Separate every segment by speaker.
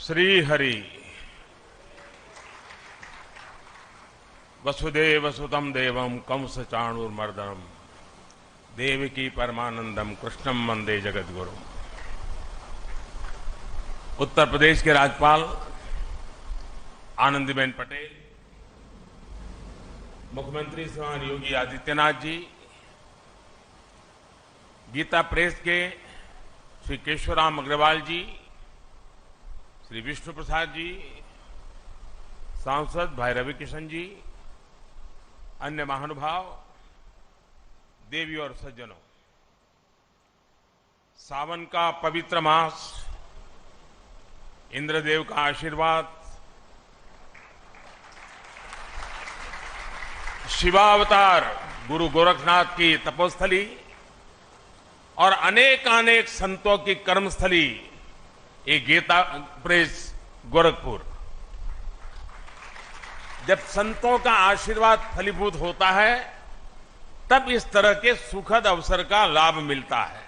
Speaker 1: श्री हरि वसुदेव सुतम देवम कंस चाणूरमर्दनम देवकी परमानंदम कृष्णम वंदे जगद्गुरु। उत्तर प्रदेश के राज्यपाल आनंदीबेन पटेल, मुख्यमंत्री श्रीमान योगी आदित्यनाथ जी, गीता प्रेस के श्री केशवराम अग्रवाल जी, श्री विष्णु प्रसाद जी, सांसद भाई रविकिशन जी, अन्य महानुभाव, देवी और सज्जनों, सावन का पवित्र मास, इंद्रदेव का आशीर्वाद, शिवावतार गुरु गोरखनाथ की तपोस्थली और अनेकानेक संतों की कर्मस्थली ये गीता प्रेस गोरखपुर। जब संतों का आशीर्वाद फलीभूत होता है तब इस तरह के सुखद अवसर का लाभ मिलता है।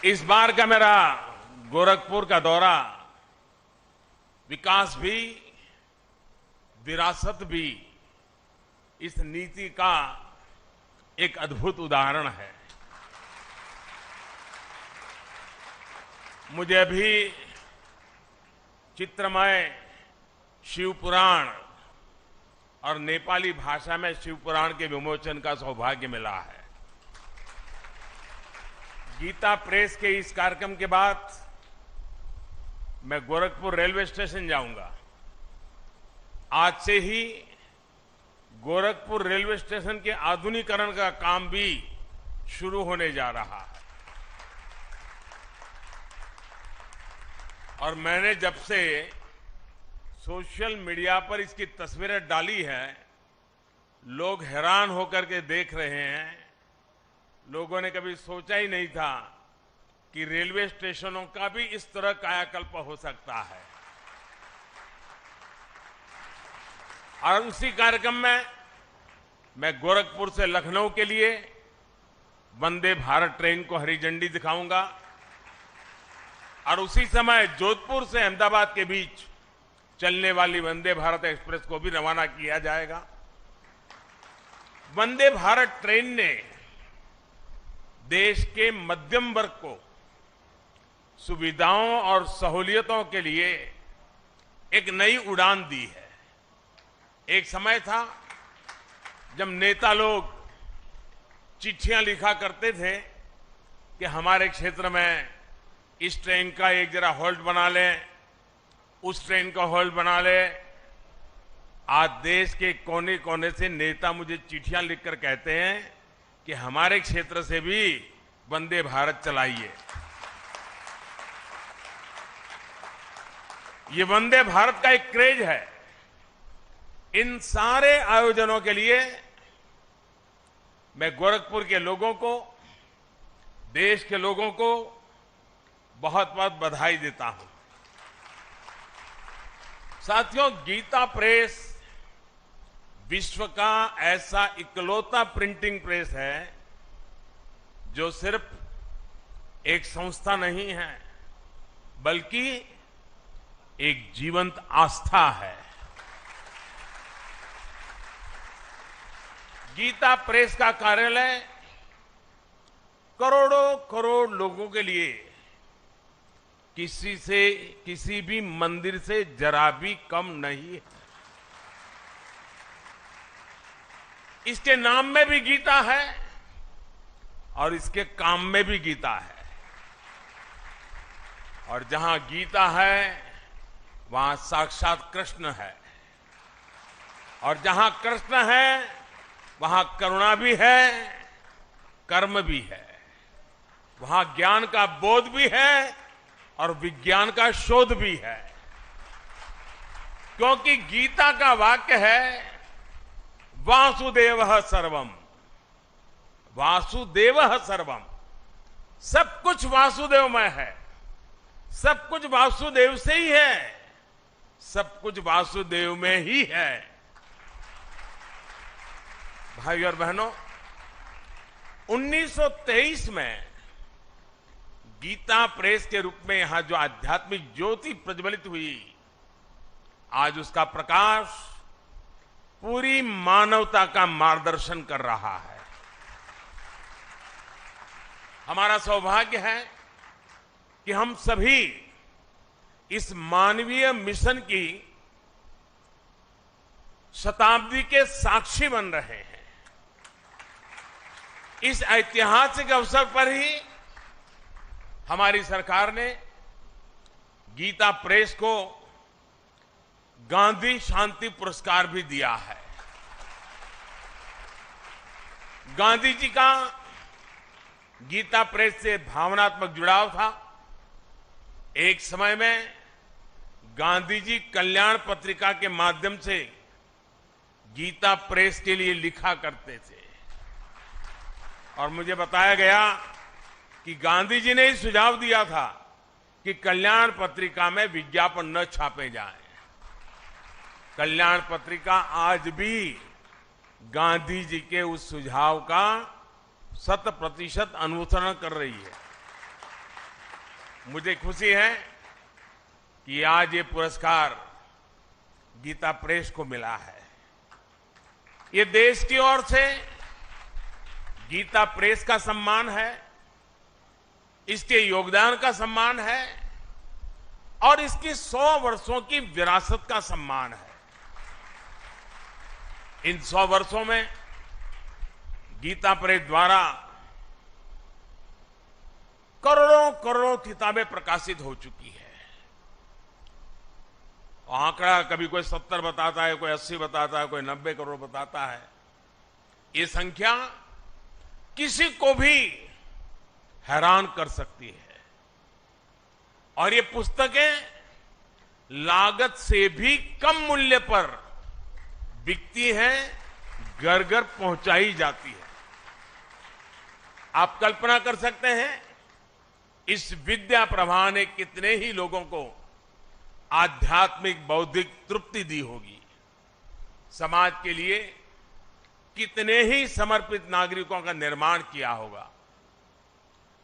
Speaker 1: इस बार का मेरा गोरखपुर का दौरा विकास भी, विरासत भी, इस नीति का एक अद्भुत उदाहरण है। मुझे अभी चित्रमय शिव पुराण और नेपाली भाषा में शिव पुराण के विमोचन का सौभाग्य मिला है। गीता प्रेस के इस कार्यक्रम के बाद मैं गोरखपुर रेलवे स्टेशन जाऊंगा। आज से ही गोरखपुर रेलवे स्टेशन के आधुनिकीकरण का काम भी शुरू होने जा रहा है। और मैंने जब से सोशल मीडिया पर इसकी तस्वीरें डाली है, लोग हैरान होकर के देख रहे हैं। लोगों ने कभी सोचा ही नहीं था कि रेलवे स्टेशनों का भी इस तरह कायाकल्प हो सकता है। और उसी कार्यक्रम में मैं गोरखपुर से लखनऊ के लिए वंदे भारत ट्रेन को हरी झंडी दिखाऊंगा और उसी समय जोधपुर से अहमदाबाद के बीच चलने वाली वंदे भारत एक्सप्रेस को भी रवाना किया जाएगा। वंदे भारत ट्रेन ने देश के मध्यम वर्ग को सुविधाओं और सहूलियतों के लिए एक नई उड़ान दी है। एक समय था जब नेता लोग चिट्ठियां लिखा करते थे कि हमारे क्षेत्र में इस ट्रेन का एक जरा होल्ड बना लें, उस ट्रेन का होल्ड बना ले। आज देश के कोने कोने से नेता मुझे चिट्ठियां लिखकर कहते हैं कि हमारे क्षेत्र से भी वंदे भारत चलाइए। ये वंदे भारत का एक क्रेज है। इन सारे आयोजनों के लिए मैं गोरखपुर के लोगों को, देश के लोगों को बहुत बहुत बधाई देता हूं। साथियों, गीता प्रेस विश्व का ऐसा इकलौता प्रिंटिंग प्रेस है जो सिर्फ एक संस्था नहीं है बल्कि एक जीवंत आस्था है। गीता प्रेस का कार्यालय करोड़ों करोड़ लोगों के लिए किसी भी मंदिर से जरा भी कम नहीं है। इसके नाम में भी गीता है और इसके काम में भी गीता है। और जहां गीता है वहां साक्षात कृष्ण है और जहां कृष्ण है वहां करुणा भी है, कर्म भी है, वहां ज्ञान का बोध भी है और विज्ञान का शोध भी है। क्योंकि गीता का वाक्य है वासुदेवः सर्वम, वासुदेवः सर्वम। सब कुछ वासुदेव में है, सब कुछ वासुदेव से ही है, सब कुछ वासुदेव में ही है। भाई और बहनों, 1923 में गीता प्रेस के रूप में यहां जो आध्यात्मिक ज्योति प्रज्वलित हुई, आज उसका प्रकाश पूरी मानवता का मार्गदर्शन कर रहा है। हमारा सौभाग्य है कि हम सभी इस मानवीय मिशन की शताब्दी के साक्षी बन रहे हैं। इस ऐतिहासिक अवसर पर ही हमारी सरकार ने गीता प्रेस को गांधी शांति पुरस्कार भी दिया है। गांधी जी का गीता प्रेस से भावनात्मक जुड़ाव था। एक समय में गांधी जी कल्याण पत्रिका के माध्यम से गीता प्रेस के लिए लिखा करते थे और मुझे बताया गया कि गांधी जी ने ही सुझाव दिया था कि कल्याण पत्रिका में विज्ञापन न छापे जाएं। कल्याण पत्रिका आज भी गांधी जी के उस सुझाव का 100% अनुसरण कर रही है। मुझे खुशी है कि आज ये पुरस्कार गीता प्रेस को मिला है। ये देश की ओर से गीता प्रेस का सम्मान है, इसके योगदान का सम्मान है और इसकी 100 वर्षों की विरासत का सम्मान है। इन 100 वर्षों में गीता प्रेस द्वारा करोड़ों करोड़ों किताबें प्रकाशित हो चुकी है। आंकड़ा कभी कोई 70 बताता है, कोई 80 बताता है, कोई 90 करोड़ बताता है। ये संख्या किसी को भी हैरान कर सकती है और ये पुस्तकें लागत से भी कम मूल्य पर बिकती हैं, घर घर पहुंचाई जाती है। आप कल्पना कर सकते हैं इस विद्या प्रवाह ने कितने ही लोगों को आध्यात्मिक बौद्धिक तृप्ति दी होगी। समाज के लिए कितने ही समर्पित नागरिकों का निर्माण किया होगा।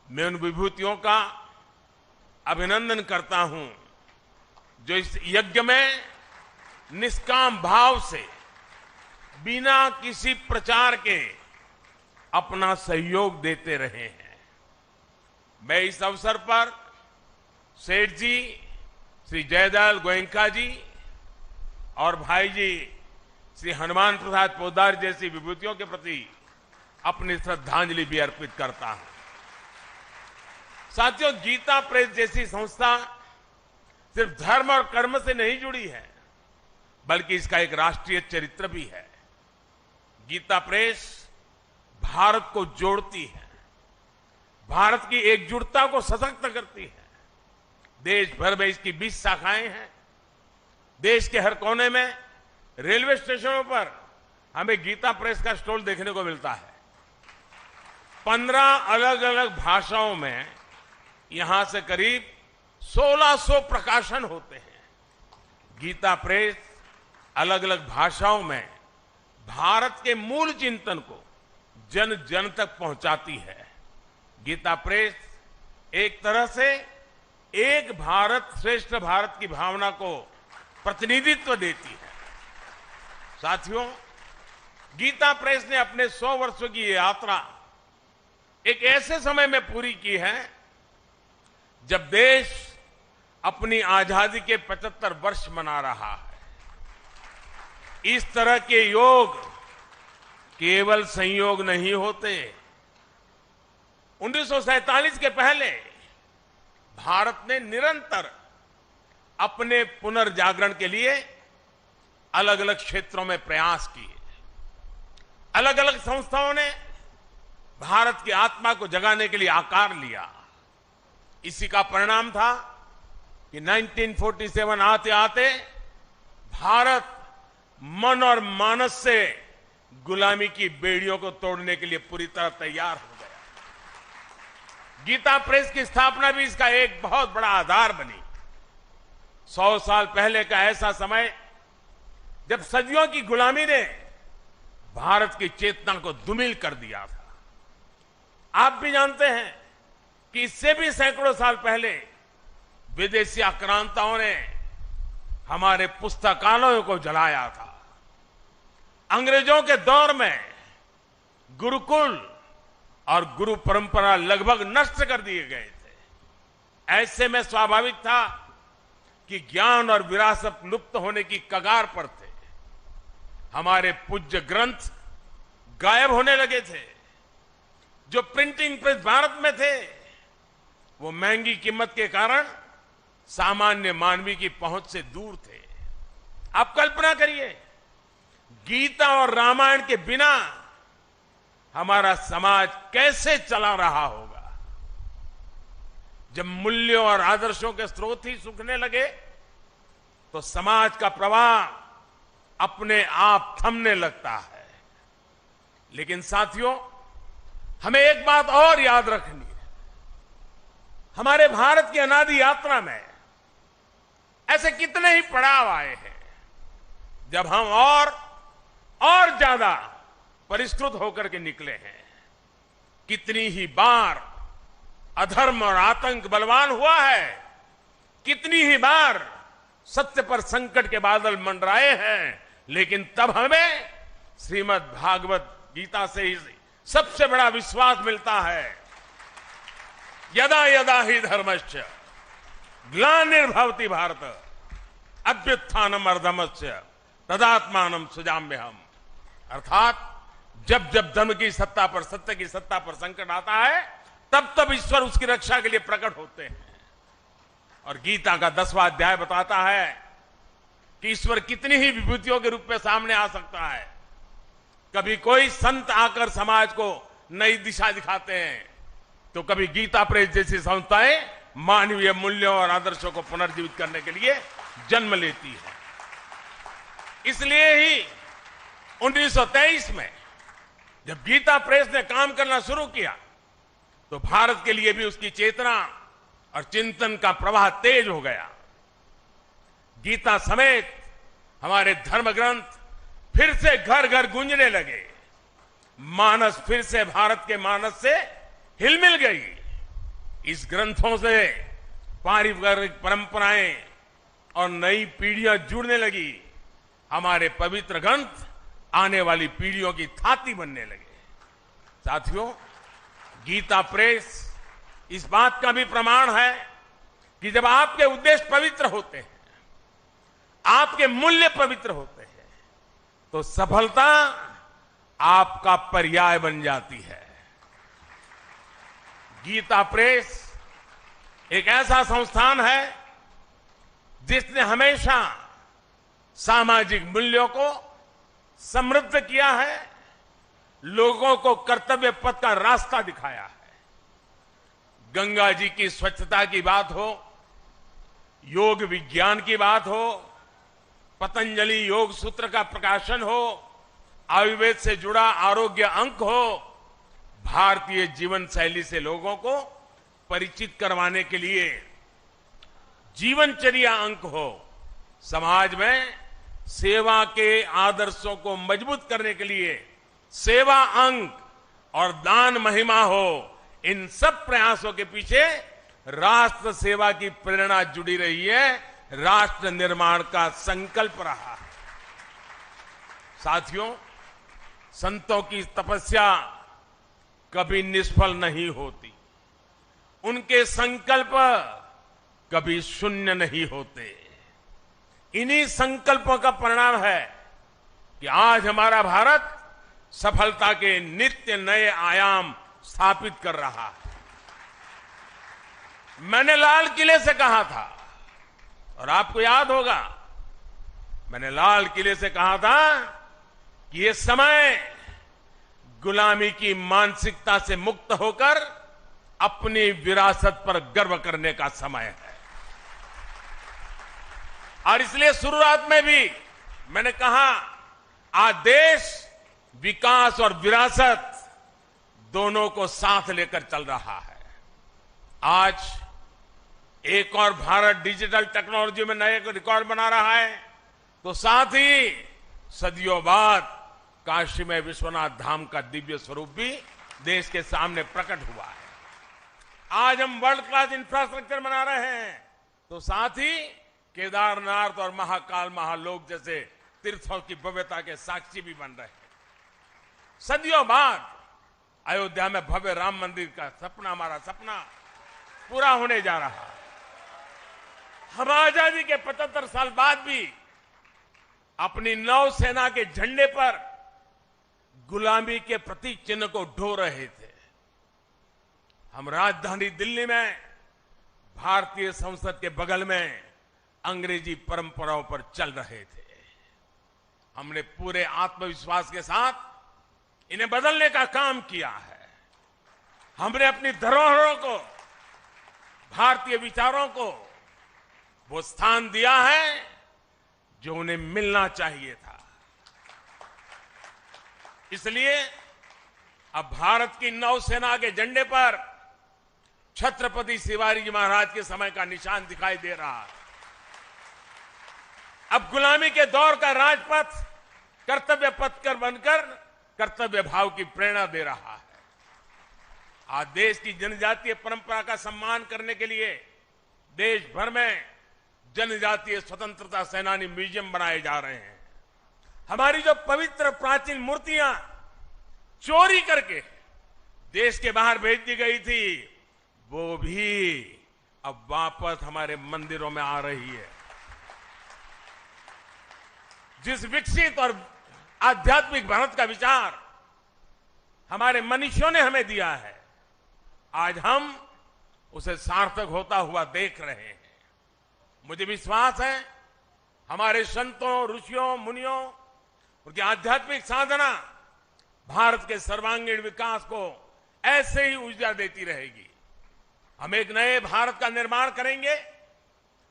Speaker 1: मैं उन विभूतियों का अभिनंदन करता हूं जो इस यज्ञ में निष्काम भाव से बिना किसी प्रचार के अपना सहयोग देते रहे हैं। मैं इस अवसर पर सेठ जी, श्री जयदयाल गोयनका जी और भाई जी श्री हनुमान प्रसाद पोद्दार जैसी विभूतियों के प्रति अपनी श्रद्धांजलि भी अर्पित करता हूं। साथियों, गीता प्रेस जैसी संस्था सिर्फ धर्म और कर्म से नहीं जुड़ी है, बल्कि इसका एक राष्ट्रीय चरित्र भी है। गीता प्रेस भारत को जोड़ती है, भारत की एकजुटता को सशक्त करती है। देश भर में इसकी 20 शाखाएं हैं। देश के हर कोने में रेलवे स्टेशनों पर हमें गीता प्रेस का स्टॉल देखने को मिलता है। 15 अलग अलग भाषाओं में यहां से करीब 1600 प्रकाशन होते हैं। गीता प्रेस अलग अलग भाषाओं में भारत के मूल चिंतन को जन जन तक पहुंचाती है। गीता प्रेस एक तरह से एक भारत श्रेष्ठ भारत की भावना को प्रतिनिधित्व देती है। साथियों, गीता प्रेस ने अपने 100 वर्षों की यात्रा एक ऐसे समय में पूरी की है जब देश अपनी आजादी के 75 वर्ष मना रहा है। इस तरह के योग केवल संयोग नहीं होते। 1947 के पहले भारत ने निरंतर अपने पुनर्जागरण के लिए अलग अलग क्षेत्रों में प्रयास किए। अलग अलग संस्थाओं ने भारत की आत्मा को जगाने के लिए आकार लिया। इसी का परिणाम था कि 1947 आते आते भारत मन और मानस से गुलामी की बेड़ियों को तोड़ने के लिए पूरी तरह तैयार हो गया। गीता प्रेस की स्थापना भी इसका एक बहुत बड़ा आधार बनी। 100 साल पहले का ऐसा समय जब सदियों की गुलामी ने भारत की चेतना को धूमिल कर दिया था। आप भी जानते हैं कि इससे भी सैकड़ों साल पहले विदेशी आक्रांताओं ने हमारे पुस्तकालयों को जलाया था। अंग्रेजों के दौर में गुरुकुल और गुरु परंपरा लगभग नष्ट कर दिए गए थे। ऐसे में स्वाभाविक था कि ज्ञान और विरासत लुप्त होने की कगार पर थे। हमारे पूज्य ग्रंथ गायब होने लगे थे। जो प्रिंटिंग प्रेस भारत में थे वो महंगी कीमत के कारण सामान्य मानवी की पहुंच से दूर थे। आप कल्पना करिए, गीता और रामायण के बिना हमारा समाज कैसे चला रहा होगा। जब मूल्यों और आदर्शों के स्रोत ही सूखने लगे तो समाज का प्रवाह अपने आप थमने लगता है। लेकिन साथियों, हमें एक बात और याद रखनी है। हमारे भारत की अनादि यात्रा में ऐसे कितने ही पड़ाव आए हैं जब हम और ज्यादा परिष्कृत होकर के निकले हैं। कितनी ही बार अधर्म और आतंक बलवान हुआ है, कितनी ही बार सत्य पर संकट के बादल मंडराए हैं, लेकिन तब हमें श्रीमद् भागवत गीता से ही सबसे बड़ा विश्वास मिलता है। यदा यदा ही धर्मस्य ग्लानिर्भवति भारत अभ्युत्थानम अधर्मस्य तदात्मानं सृजाम्यहम्। अर्थात जब जब धर्म की सत्ता पर, सत्य की सत्ता पर संकट आता है, तब तब ईश्वर उसकी रक्षा के लिए प्रकट होते हैं। और गीता का 10वां अध्याय बताता है कि ईश्वर कितनी ही विभूतियों के रूप में सामने आ सकता है। कभी कोई संत आकर समाज को नई दिशा दिखाते हैं, तो कभी गीता प्रेस जैसी संस्थाएं मानवीय मूल्यों और आदर्शों को पुनर्जीवित करने के लिए जन्म लेती है। इसलिए ही 1923 में जब गीता प्रेस ने काम करना शुरू किया तो भारत के लिए भी उसकी चेतना और चिंतन का प्रवाह तेज हो गया। गीता समेत हमारे धर्म ग्रंथ फिर से घर घर गूंजने लगे। मानस फिर से भारत के मानस से हिलमिल गई। इस ग्रंथों से पारिवारिक परंपराएं और नई पीढ़ियां जुड़ने लगी। हमारे पवित्र ग्रंथ आने वाली पीढ़ियों की थाती बनने लगे। साथियों, गीता प्रेस इस बात का भी प्रमाण है कि जब आपके उद्देश्य पवित्र होते हैं, आपके मूल्य पवित्र होते हैं, तो सफलता आपका पर्याय बन जाती है। गीता प्रेस एक ऐसा संस्थान है जिसने हमेशा सामाजिक मूल्यों को समृद्ध किया है, लोगों को कर्तव्य पथ का रास्ता दिखाया है। गंगा जी की स्वच्छता की बात हो, योग विज्ञान की बात हो, पतंजलि योग सूत्र का प्रकाशन हो, आयुर्वेद से जुड़ा आरोग्य अंक हो, भारतीय जीवन शैली से लोगों को परिचित करवाने के लिए जीवनचर्या अंक हो, समाज में सेवा के आदर्शों को मजबूत करने के लिए सेवा अंक और दान महिमा हो, इन सब प्रयासों के पीछे राष्ट्र सेवा की प्रेरणा जुड़ी रही है, राष्ट्र निर्माण का संकल्प रहा है। साथियों, संतों की तपस्या कभी निष्फल नहीं होती, उनके संकल्प कभी शून्य नहीं होते। इन्हीं संकल्पों का परिणाम है कि आज हमारा भारत सफलता के नित्य नए आयाम स्थापित कर रहा है। मैंने लाल किले से कहा था, और आपको याद होगा, मैंने लाल किले से कहा था कि ये समय गुलामी की मानसिकता से मुक्त होकर अपनी विरासत पर गर्व करने का समय है। और इसलिए शुरुआत में भी मैंने कहा, आज देश विकास और विरासत दोनों को साथ लेकर चल रहा है। आज एक और भारत डिजिटल टेक्नोलॉजी में नए रिकॉर्ड बना रहा है, तो साथ ही सदियों बाद काशी में विश्वनाथ धाम का दिव्य स्वरूप भी देश के सामने प्रकट हुआ है। आज हम वर्ल्ड क्लास इंफ्रास्ट्रक्चर बना रहे हैं, तो साथ ही केदारनाथ और महाकाल महालोक जैसे तीर्थों की भव्यता के साक्षी भी बन रहे हैं। सदियों बाद अयोध्या में भव्य राम मंदिर का सपना, हमारा सपना पूरा होने जा रहा है। हम आजादी के 75 साल बाद भी अपनी नौसेना के झंडे पर गुलामी के प्रतीक चिन्ह को ढो रहे थे। हम राजधानी दिल्ली में भारतीय संसद के बगल में अंग्रेजी परंपराओं पर चल रहे थे। हमने पूरे आत्मविश्वास के साथ इन्हें बदलने का काम किया है। हमने अपनी धरोहरों को, भारतीय विचारों को वो स्थान दिया है जो उन्हें मिलना चाहिए था। इसलिए अब भारत की नौसेना के झंडे पर छत्रपति शिवाजी महाराज के समय का निशान दिखाई दे रहा है। अब गुलामी के दौर का राजपथ कर्तव्य पथ कर बनकर कर्तव्य भाव की प्रेरणा दे रहा है। आज देश की जनजातीय परंपरा का सम्मान करने के लिए देश भर में जनजातीय स्वतंत्रता सेनानी म्यूजियम बनाए जा रहे हैं। हमारी जो पवित्र प्राचीन मूर्तियां चोरी करके देश के बाहर भेज दी गई थी, वो भी अब वापस हमारे मंदिरों में आ रही है। जिस विकसित और आध्यात्मिक भारत का विचार हमारे मनीषियों ने हमें दिया है, आज हम उसे सार्थक होता हुआ देख रहे हैं। मुझे विश्वास है हमारे संतों, ऋषियों, मुनियों, उनकी आध्यात्मिक साधना भारत के सर्वांगीण विकास को ऐसे ही ऊर्जा देती रहेगी। हम एक नए भारत का निर्माण करेंगे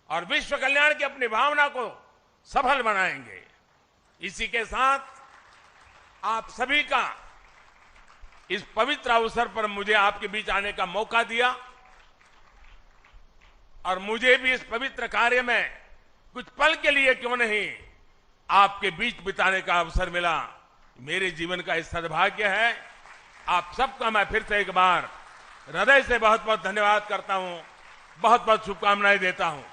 Speaker 1: और विश्व कल्याण की अपनी भावना को सफल बनाएंगे। इसी के साथ आप सभी का इस पवित्र अवसर पर मुझे आपके बीच आने का मौका दिया और मुझे भी इस पवित्र कार्य में कुछ पल के लिए क्यों नहीं आपके बीच बिताने का अवसर मिला। मेरे जीवन का इस सद्भाग्य है। आप सबका मैं फिर से एक बार हृदय से बहुत बहुत धन्यवाद करता हूं, बहुत बहुत शुभकामनाएं देता हूं।